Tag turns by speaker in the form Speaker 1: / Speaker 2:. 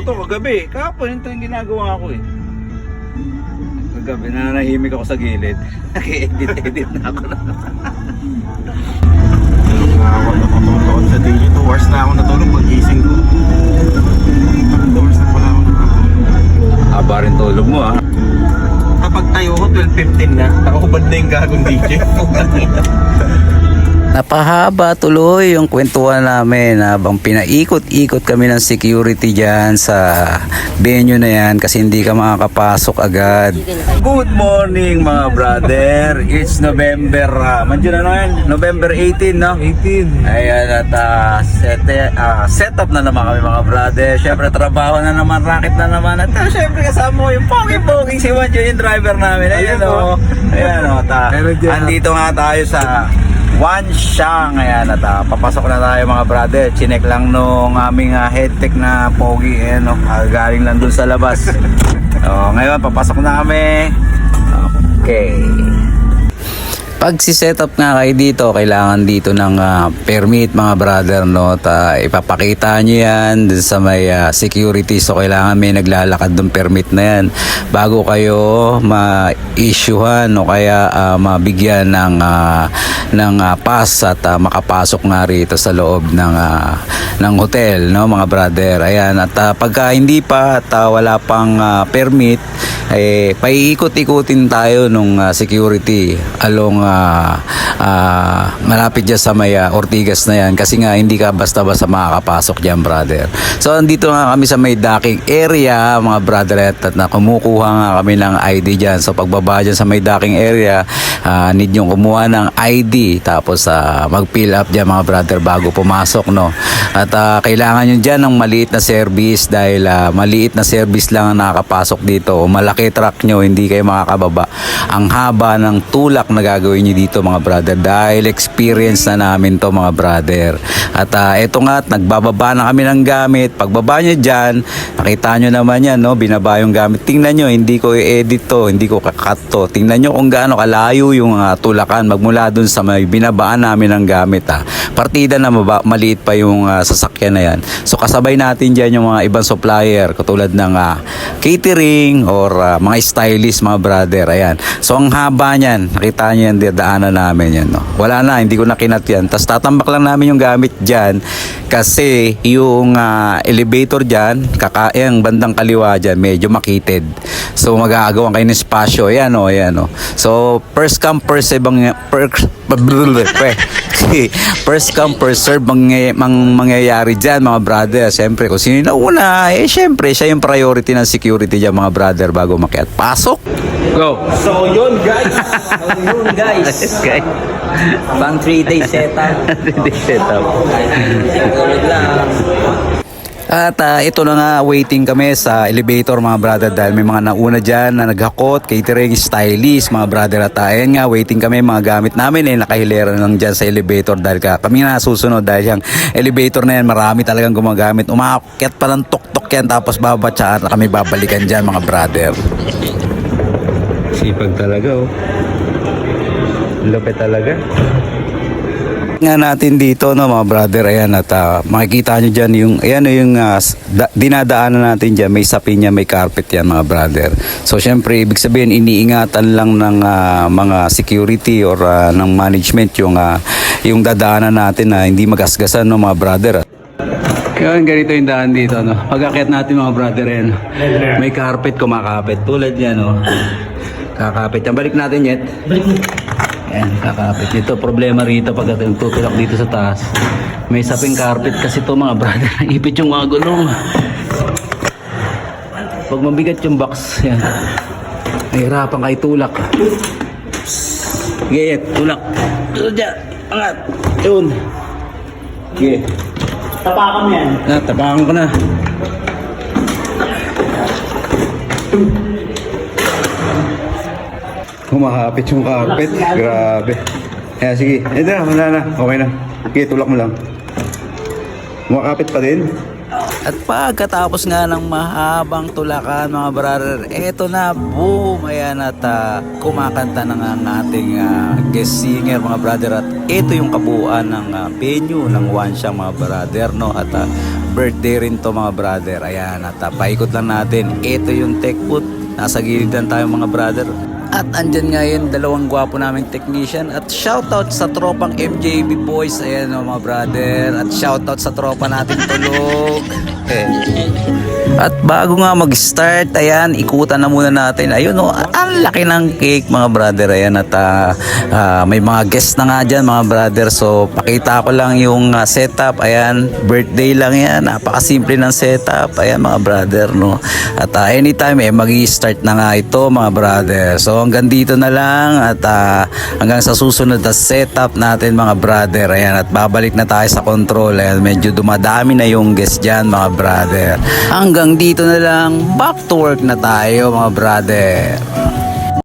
Speaker 1: to kagabi. Kahapon ito yung ginagawa ko eh. Kagabi nananahimik ako sa gilid. Nag-edit na ako na.
Speaker 2: Nakakatulog sa daily 2 hours na ako natulog pag-gising ko. 2 hours na pala ako nakakatulog.
Speaker 1: Haba rin tulog mo ha.
Speaker 2: Kapag tayo ko 12:15 na, nakakubad na yung gagong DJ.
Speaker 3: Napahaba tuloy yung kwentuhan namin habang pinaikot-ikot kami ng security dyan sa venue na yan kasi hindi ka makakapasok agad.
Speaker 1: Good morning mga brother. It's November, November 18 no? 18. Ayan at set up na naman kami mga brother. Syempre trabaho na naman, racket na naman. At syempre kasama ko yung pogi-pogi si Wanjo yung driver namin. Ayan o. Ayan o. Andito nga tayo sa Wanxiang. Ayan at papasok na tayo mga brother. Chinek lang nung aming head tech na pogi. Ayan o. Galing lang dun sa labas. Ngayon papasok na kami. Okay.
Speaker 3: Pag si-set up nga kayo dito, kailangan dito ng permit mga brother, no? Ipapakita nyo yan dun sa may security. So kailangan may naglalakad ng permit na yan bago kayo ma-issuehan o kaya mabigyan ng pass at makapasok nga rito sa loob ng hotel, no mga brother. Ayan, at pagka hindi pa at wala pang permit, paiikot-ikutin tayo nung security along malapit dyan sa may Ortigas na yan kasi nga hindi ka basta-basta makakapasok dyan brother. So andito nga kami sa may docking area mga brother at kumukuha nga kami ng ID dyan. So pagbaba dyan sa may docking area, need yung kumuha ng ID tapos mag-fill up dyan mga brother bago pumasok, no? At kailangan nyo dyan ng maliit na service dahil maliit na service lang ang nakakapasok dito. O malaki truck nyo, hindi kayo makakababa. Ang haba ng tulak na gagawin nyo dito mga brother dahil experience na namin to mga brother. At eto nga, nagbababa na kami ng gamit. Pagbaba nyo dyan, nakita nyo naman yan, no? Binaba yung gamit. Tingnan nyo, hindi ko i-edit to, hindi ko kakat to. Tingnan nyo kung gaano kalayo yung tulakan magmula dun sa may binabaan namin ng gamit. Partida na maliit pa yung sasakyan na yan. So kasabay natin dyan yung mga ibang supplier katulad ng catering or mga stylist mga brother. Ayan. So ang haba niyan, nakita nyo yan, daanan namin yan, no? Wala na, hindi ko na kinat yan. Tapos tatambak lang namin yung gamit dyan kasi yung elevator dyan, yung bandang kaliwa dyan, medyo makitid. So mag-aagawan kayo ng spasyo. Ayan o, ayan o. So first come first serve first come first serve mangyayari dyan mga brother. Siyempre kung sino na una, siyempre siya yung priority ng security dyan mga brother bago makiat. Pasok! Go!
Speaker 2: So yun guys.
Speaker 3: Okay.
Speaker 4: Pang 3-day setup.
Speaker 3: 3-day setup.
Speaker 4: Tulog lang.
Speaker 3: At ito na nga, waiting kami sa elevator mga brother dahil may mga nauna dyan na naghakot, catering, stylist mga brother. At ayan nga, waiting kami, mga gamit namin nakahilera lang dyan sa elevator dahil kami na susunod dahil yung elevator na yan marami talagang gumagamit. Umakyat pa ng tok-tok yan tapos babatsaan na kami babalikan dyan mga brother. Sipag talaga oh. Lupit talaga. Nga natin dito no mga brother, ayan at makikita nyo dyan yung ayan yung dinadaanan natin dyan, may sapin niya, may carpet yan mga brother. So syempre ibig sabihin iniingatan lang ng mga security or ng management yung dadaanan natin na hindi magasgasan no mga brother. Yun, ganito yung daan dito no. Pag-akyat natin mga brother yan, may carpet kumakapit tulad yan no. Kakapit yan, balik natin yet. Ayan, kakapit. Ito, problema rito pag tutulak dito sa taas. May saping carpet kasi ito mga brother. Ipit yung mga gulong. Pag mabigat yung box, yan. Mahirapan kayo tulak. Sige, tulak. Ito dyan. Angat. Yun. Sige.
Speaker 4: Tapakan mo yan.
Speaker 3: Tapakan ko na. Humahapit yung carpet. Grabe. Kaya sige. Ito na, wala na. Okay na. Okay, tulak mo lang. Humakapit pa din. At pagkatapos nga ng mahabang tulakan mga brother, eto na, boom! Ayan at kumakanta na nga ang ating guest singer mga brother. At ito yung kabuuan ng venue ng Wanxiang mga brother, no? At birthday rin to mga brother. Ayan, at paikot lang natin. Ito yung tech booth. Nasa gilid lang tayo mga brother. At andyan nga yun, dalawang gwapo naming technician. At shoutout sa tropang MJB boys. Ayan o mga brother. At shoutout sa tropa natin Tulog. At bago nga mag-start, ayan, ikutan na muna natin. Ayun o, ang laki ng cake mga brother. Ayan, at may mga guest na nga dyan mga brother. So, pakita ko lang yung setup. Ayan, birthday lang yan. Napakasimple ng setup. Ayan mga brother, no. At anytime, mag-i-start na nga ito mga brother. So, hanggang dito na lang. At hanggang sa susunod na setup natin mga brother. Ayan, at babalik na tayo sa control. Ayan, medyo dumadami na yung guest dyan mga brother. Hanggang dito na lang, back to work na tayo mga brother.